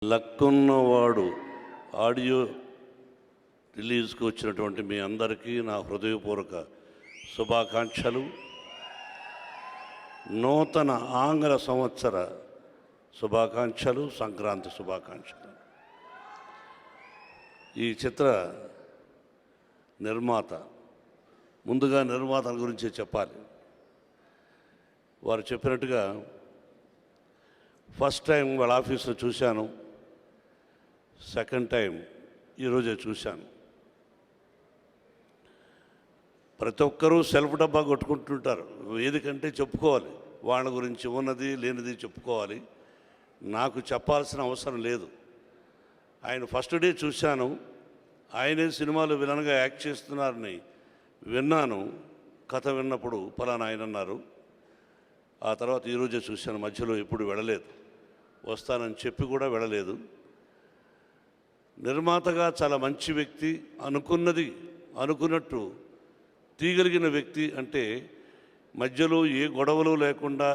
లక్కున్నవాడు audio రిలీజ్కి వచ్చినటువంటి మీ అందరికీ నా హృదయపూర్వక శుభాకాంక్షలు. నూతన ఆంగ్ల సంవత్సర శుభాకాంక్షలు, సంక్రాంతి శుభాకాంక్షలు. ఈ చిత్ర నిర్మాత, ముందుగా నిర్మాతల గురించి చెప్పాలి. వారు చెప్పినట్టుగా ఫస్ట్ టైం వాళ్ళ ఆఫీస్లో చూశాను, సెకండ్ టైం ఈరోజే చూశాను. ప్రతి ఒక్కరూ సెల్ఫ్ డబ్బా కొట్టుకుంటుంటారు. ఏదికంటే చెప్పుకోవాలి, వాళ్ళ గురించి ఉన్నది లేనిది చెప్పుకోవాలి. నాకు చెప్పాల్సిన అవసరం లేదు. ఆయన ఫస్ట్ డే చూశాను, ఆయనే సినిమాలో విలన్గా యాక్ట్ చేస్తున్నారని విన్నాను. కథ విన్నప్పుడు ఫలానా ఆయన అన్నారు. ఆ తర్వాత ఈరోజే చూశాను, మధ్యలో ఎప్పుడు వెళ్ళలేదు. వస్తానని చెప్పి కూడా వెళ్ళలేదు. నిర్మాతగా చాలా మంచి వ్యక్తి, అనుకున్నది అనుకున్నట్టు తీయగలిగిన వ్యక్తి. అంటే మధ్యలో ఏ గొడవలు లేకుండా,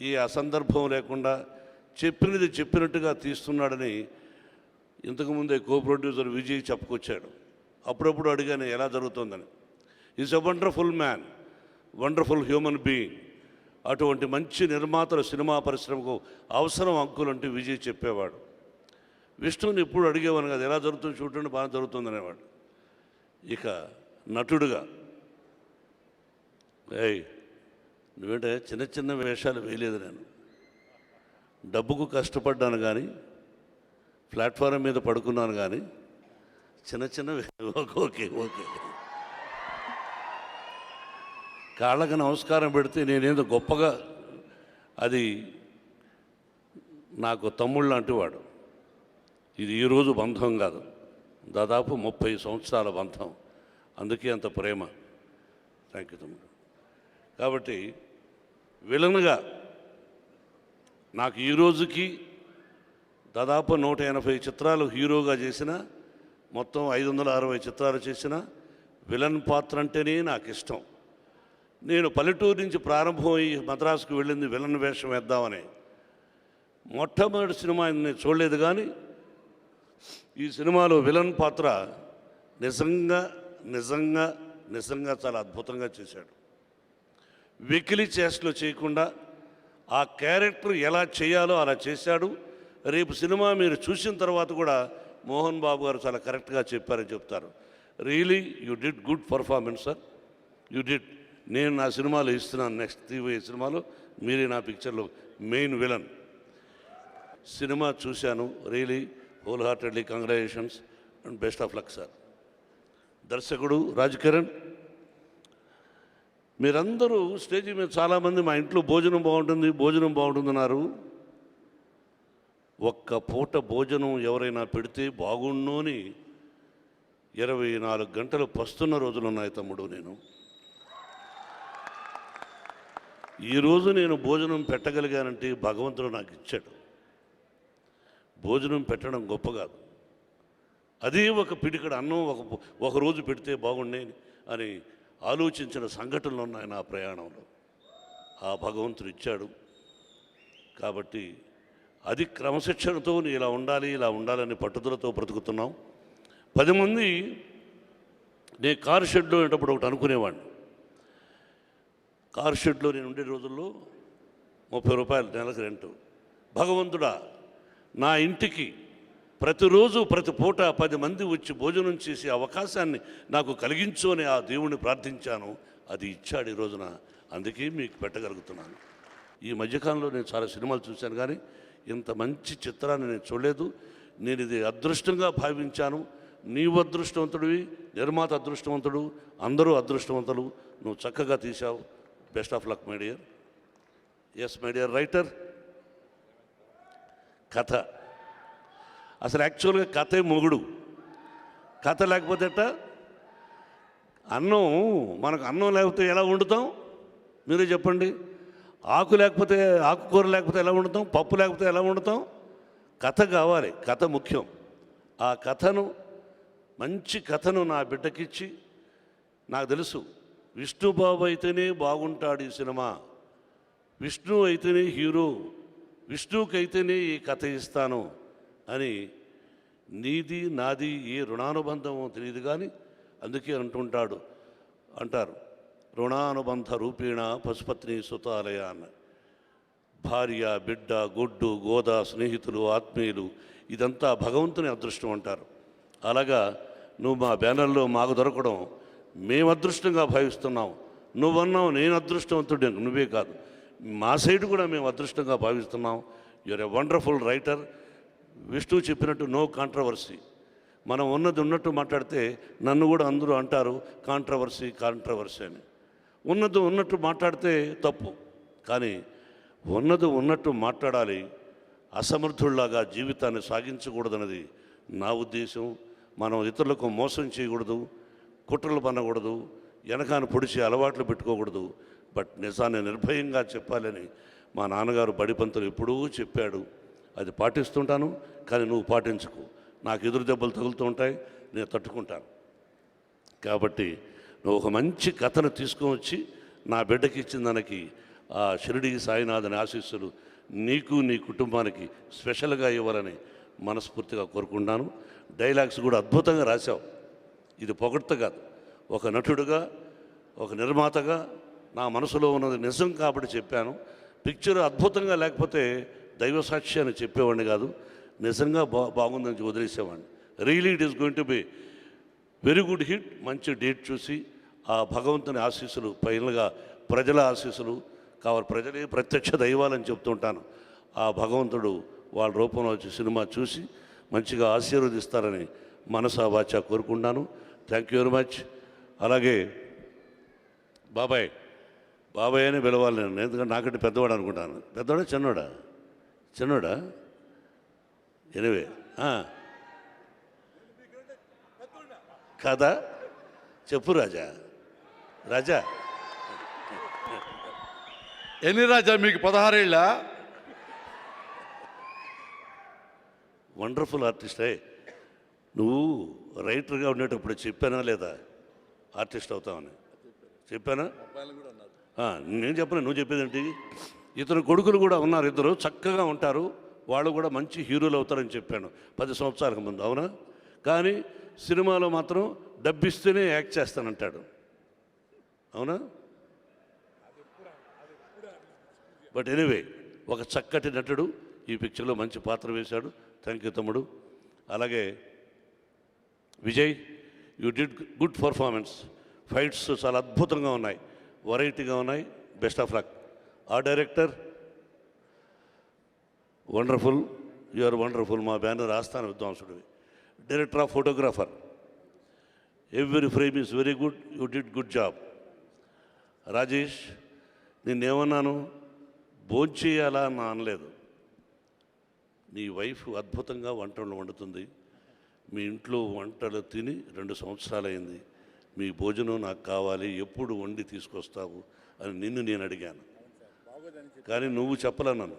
ఏ అసందర్భం లేకుండా చెప్పినది చెప్పినట్టుగా తీస్తున్నాడని ఇంతకుముందే కో ప్రొడ్యూసర్ విజయ్ చెప్పుకొచ్చాడు. అప్పుడప్పుడు అడిగాను ఎలా జరుగుతుందని. Is a wonderful man, wonderful human being. అటువంటి మంచి నిర్మాతలు సినిమా పరిశ్రమకు అవసరం అంకులు అంటే విజయ్ చెప్పేవాడు. విష్ణుని ఎప్పుడు అడిగేవాను కదా, ఎలా జరుగుతుంది చూడండి, బాగా జరుగుతుంది అనేవాడు. ఇక నటుడుగా, నువ్వేంటే చిన్న చిన్న వేషాలు వేయలేదు. నేను డబ్బుకు కష్టపడ్డాను కానీ, ప్లాట్ఫారం మీద పడుకున్నాను కానీ చిన్న చిన్న ఓకే కాళ్ళకి నమస్కారం పెడితే నేనేదో గొప్పగా, అది నాకు తమ్ముళ్ళు అంటేవాడు. ఇది ఈరోజు బంధం కాదు, దాదాపు 30 సంవత్సరాల బంధం. అందుకే అంత ప్రేమ. థ్యాంక్ యూ తమ్ముడు. కాబట్టి విలన్గా నాకు ఈ రోజుకి దాదాపు 180 చిత్రాలు హీరోగా చేసిన, మొత్తం 560 చిత్రాలు చేసిన విలన్ పాత్ర అంటేనే నాకు ఇష్టం. నేను పల్లెటూరు నుంచి ప్రారంభమై మద్రాసుకు వెళ్ళింది విలన్ వేషం వేద్దామని. మొట్టమొదటి సినిమా నేను చూడలేదు, కానీ ఈ సినిమాలో విలన్ పాత్ర నిజంగా నిజంగా నిజంగా చాలా అద్భుతంగా చేశాడు. వెకిలి చేష్టలు చేయకుండా ఆ క్యారెక్టర్ ఎలా చేయాలో అలా చేశాడు. రేపు సినిమా మీరు చూసిన తర్వాత కూడా మోహన్ బాబు గారు చాలా కరెక్ట్గా చెప్పారని చెప్తారు. Really you did good performance sir, you did. నేను నా సినిమాలో ఇస్తున్నాను, నెక్స్ట్ తీవే సినిమాలో మీరే నా పిక్చర్లో మెయిన్ విలన్. సినిమా చూశాను, really whole heartedly congratulations and best of luck sir. దర్శకుడు రాజ్ కిరణ్, మీరందరూ స్టేజ్ మీద చాలామంది మా ఇంట్లో భోజనం బాగుంటుందన్నారు. ఒక్క పూట భోజనం ఎవరైనా పెడితే బాగుండు అని 24 గంటలు పస్తున్న రోజులు ఉన్నాయి తమ్ముడు. నేను ఈరోజు నేను భోజనం పెట్టగలిగానంటే భగవంతుడు నాకు ఇచ్చాడు. భోజనం పెట్టడం గొప్ప కాదు, అదే ఒక పిడికడ అన్నం ఒక రోజు పెడితే బాగుండే అని ఆలోచించిన సంఘటనలు ఉన్నాయి నా ప్రయాణంలో. ఆ భగవంతుడు ఇచ్చాడు. కాబట్టి అది క్రమశిక్షణతో ఇలా ఉండాలని పట్టుదలతో బ్రతుకుతున్నాం. 10 మంది, నేను కారు షెడ్లో ఉండేటప్పుడు ఒకటి అనుకునేవాడిని. కారు షెడ్లో నేను ఉండే రోజుల్లో 30 రూపాయలు నెలకు రెంటు. భగవంతుడా, నా ఇంటికి ప్రతిరోజు ప్రతి పూట 10 మంది వచ్చి భోజనం చేసే అవకాశాన్ని నాకు కలిగించు అని ఆ దేవుణ్ణి ప్రార్థించాను. అది ఇచ్చాడు ఈ రోజున, అందుకే మీకు పెట్టగలుగుతున్నాను. ఈ మధ్యకాలంలో నేను చాలా సినిమాలు చూశాను, కానీ ఇంత మంచి చిత్రాన్ని నేను చూడలేదు. నేను ఇది అదృష్టంగా భావించాను. నీవు అదృష్టవంతుడివి, నిర్మాత అదృష్టవంతుడు, అందరూ అదృష్టవంతులు. నువ్వు చక్కగా తీశావు. Best of luck my dear. Yes my dear writer. కథ అసలు యాక్చువల్గా కథే మొగుడు. కథ లేకపోతే అన్నం, మనకు అన్నం లేకపోతే ఎలా వండుతాం మీరే చెప్పండి. ఆకుకూర లేకపోతే ఎలా వండుతాం, పప్పు లేకపోతే ఎలా వండుతాం. కథ కావాలి, కథ ముఖ్యం. ఆ కథను, మంచి కథను నా బిడ్డకిచ్చి, నాకు తెలుసు విష్ణుబాబు అయితేనే బాగుంటాడు ఈ సినిమా, విష్ణు అయితేనే హీరో, విష్ణువుకైతేనే ఈ కథ ఇస్తాను, అని నీది నాది ఏ రుణానుబంధమో తెలియదు కానీ అందుకే అంటారు రుణానుబంధ రూపేణ పశుపత్ని సుతాలయ అన్న. భార్య, బిడ్డ, గొడ్డు, గోద, స్నేహితులు, ఆత్మీయులు ఇదంతా భగవంతుని అదృష్టం అంటారు. అలాగా నువ్వు మా బ్యానర్లో మాకు దొరకడం మేము అదృష్టంగా భావిస్తున్నాం. నువ్వన్నావు నేను అదృష్టవంతుడు, నువ్వే కాదు మా సైడ్ కూడా మేము అదృష్టంగా భావిస్తున్నాం. You're a wonderful writer. Vishnu చెప్పినట్టు నో కాంట్రవర్సీ. మనం ఉన్నట్టు మాట్లాడితే నన్ను కూడా అందరూ అంటారు కాంట్రవర్సీ అని. ఉన్నట్టు మాట్లాడితే తప్పు, కానీ ఉన్నట్టు మాట్లాడాలి. అసమర్థుల్లాగా జీవితాన్ని సాగించకూడదన్నది నా ఉద్దేశం. మనం ఇతరులకు మోసం చేయకూడదు, కుట్రలు పన్నకూడదు, వెనకాన పొడిచి అలవాట్లు పెట్టుకోకూడదు. బట్ నిజాన్ని నిర్భయంగా చెప్పాలని మా నాన్నగారు బడిపంతులు ఎప్పుడూ చెప్పాడు. అది పాటిస్తుంటాను, కానీ నువ్వు పాటించకు. నాకు ఎదురు దెబ్బలు తగులుతూ ఉంటాయి, నేను తట్టుకుంటాను. కాబట్టి నువ్వు ఒక మంచి కథను తీసుకొని వచ్చి నా బిడ్డకి ఇచ్చిన దానికి ఆ షిరిడి సాయినాథని ఆశీస్సులు నీకు నీ కుటుంబానికి స్పెషల్గా ఇవ్వాలని మనస్ఫూర్తిగా కోరుకుంటున్నాను. డైలాగ్స్ కూడా అద్భుతంగా రాశావు. ఇది పొగడ్త కాదు, ఒక నటుడుగా, ఒక నిర్మాతగా నా మనసులో ఉన్నది నిజం కాబట్టి చెప్పాను. పిక్చర్ అద్భుతంగా లేకపోతే దైవ సాక్షి అని చెప్పేవాడిని కాదు, నిజంగా బాగుందని వదిలేసేవాడిని. Really it is going to be very good hit. మంచి డేట్ చూసి ఆ భగవంతుని ఆశీస్సులు, ఫైనల్గా ప్రజల ఆశీస్సులు కావాలి. ప్రజలే ప్రత్యక్ష దైవాలని చెప్తుంటాను. ఆ భగవంతుడు వాళ్ళ రూపంలో వచ్చి సినిమా చూసి మంచిగా ఆశీర్వదిస్తారని మనసా వాచా కోరుకుంటున్నాను. Thank you very much. అలాగే బాబాయ్ అని పిలవాలి నేను, ఎందుకంటే నాకంటే పెద్దవాడు అనుకుంటాను. పెద్దవాడా చిన్నోడా ఎనివే కాదా? చెప్పు రాజా ఎన్ని రాజా మీకు 16 ఏళ్ళ? వండర్ఫుల్ ఆర్టిస్టే. నువ్వు రైటర్గా ఉండేటప్పుడు చెప్పానా లేదా ఆర్టిస్ట్ అవుతావని? చెప్పానా? నేను చెప్పను, నువ్వు చెప్పేదేంటి? ఇతను కొడుకులు కూడా ఉన్నారు, ఇద్దరు చక్కగా ఉంటారు, వాళ్ళు కూడా మంచి హీరోలు అవుతారని చెప్పాను 10 సంవత్సరాలకు ముందు. అవునా? కానీ సినిమాలో మాత్రం డబ్బిస్తేనే యాక్ట్ చేస్తానంటాడు. అవునా? బట్ ఎనీవే ఒక చక్కటి నటుడు ఈ పిక్చర్లో మంచి పాత్ర వేశాడు. థ్యాంక్ యూ తమ్ముడు. అలాగే Vijay, you did good performance. Fights చాలా అద్భుతంగా ఉన్నాయి, వెరైటీగా ఉన్నాయి. Best of luck. ఆ director wonderful, you are wonderful. మా బ్యానర్ ఆస్థాన విద్వాంసుడివి. Director of photographer, every frame is very good, you did good job. Rajesh, నిన్నేమన్నాను? భోంచేయాలా అని అనలేదు. నీ వైఫ్ అద్భుతంగా వంటలు వండుతుంది. మీ ఇంట్లో వంటలు తిని 2 సంవత్సరాలు అయింది. మీ భోజనం నాకు కావాలి, ఎప్పుడు వండి తీసుకొస్తావు అని నిన్ను నేను అడిగాను. కానీ నువ్వు చెప్పలన్నాను.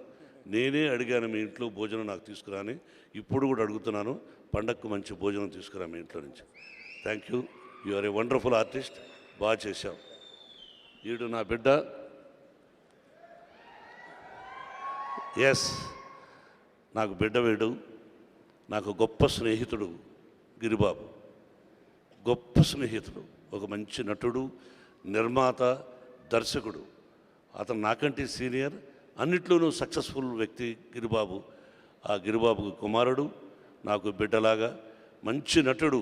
నేనే అడిగాను మీ ఇంట్లో భోజనం నాకు తీసుకురాని. ఇప్పుడు కూడా అడుగుతున్నాను, పండగకు మంచి భోజనం తీసుకురా మీ ఇంట్లో నుంచి. Thank you. You are a wonderful artist. బాగా చేశావు. వీడు నా బిడ్డ. ఎస్, నాకు బిడ్డ వీడు. నాకు గొప్ప స్నేహితుడు గిరిబాబు, గొప్ప స్నేహితుడు, ఒక మంచి నటుడు, నిర్మాత, దర్శకుడు. అతను నాకంటే సీనియర్, అన్నిట్లోనూ సక్సెస్ఫుల్ వ్యక్తి గిరిబాబు. ఆ గిరిబాబుకు కుమారుడు, నాకు బిడ్డలాగా మంచి నటుడు.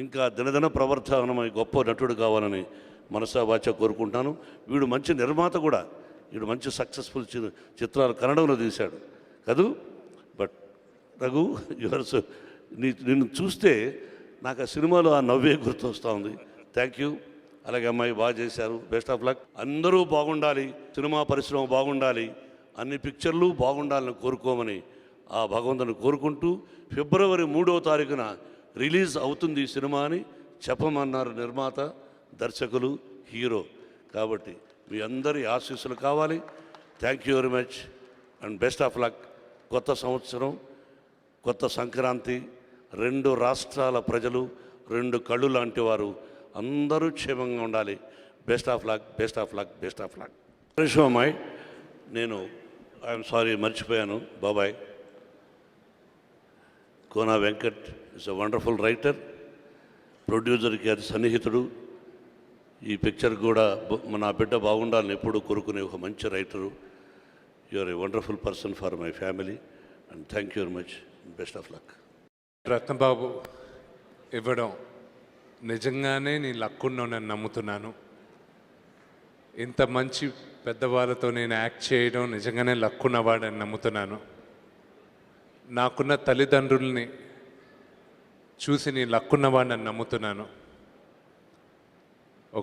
ఇంకా దినదిన ప్రవర్ధనమై గొప్ప నటుడు కావాలని మనసా వాచ కోరుకుంటాను. వీడు మంచి నిర్మాత కూడా. వీడు మంచి సక్సెస్ఫుల్ చిత్రాలు కన్నడంలో తీశాడు కదూ. బట్ రఘు, నిన్ను చూస్తే నాకు ఆ సినిమాలో ఆ నవ్వే గుర్తొస్తూ ఉంది. Thank you. అలాగే అమ్మాయి బాగా చేశారు. Best of luck. అందరూ బాగుండాలి, సినిమా పరిశ్రమ బాగుండాలి, అన్ని పిక్చర్లు బాగుండాలని కోరుకోమని ఆ భగవంతుని కోరుకుంటూ, ఫిబ్రవరి 3వ తారీఖున రిలీజ్ అవుతుంది ఈ సినిమా అని చెప్పమన్నారు నిర్మాత, దర్శకులు, హీరో. కాబట్టి మీ అందరి ఆశీస్సులు కావాలి. Thank you very much and best of luck. కొత్త సంవత్సరం, కొత్త సంక్రాంతి, 2 రాష్ట్రాల ప్రజలు, 2 కళ్ళు లాంటి వారు అందరూ క్షేమంగా ఉండాలి. Best of luck, best of luck, best of luck. అమ్మాయి, నేను ఐఎమ్ సారీ మర్చిపోయాను. బాబాయ్, Kona Venkat is a wonderful writer, ప్రొడ్యూసర్కి అది సన్నిహితుడు. ఈ పిక్చర్ కూడా నా బిడ్డ బాగుండాలని ఎప్పుడూ కోరుకునే ఒక మంచి writer. You are a wonderful person for my family and thank you very much. Best of luck. Ratnababu ఇవ్వడం నిజంగానే నీ లక్కున్నో నేను నమ్ముతున్నాను. ఇంత మంచి పెద్దవాళ్ళతో నేను యాక్ట్ చేయడం నిజంగానే లక్కున్నవాడని నమ్ముతున్నాను. నాకున్న తల్లిదండ్రుల్ని చూసి నీ లక్కున్నవాడని నమ్ముతున్నాను.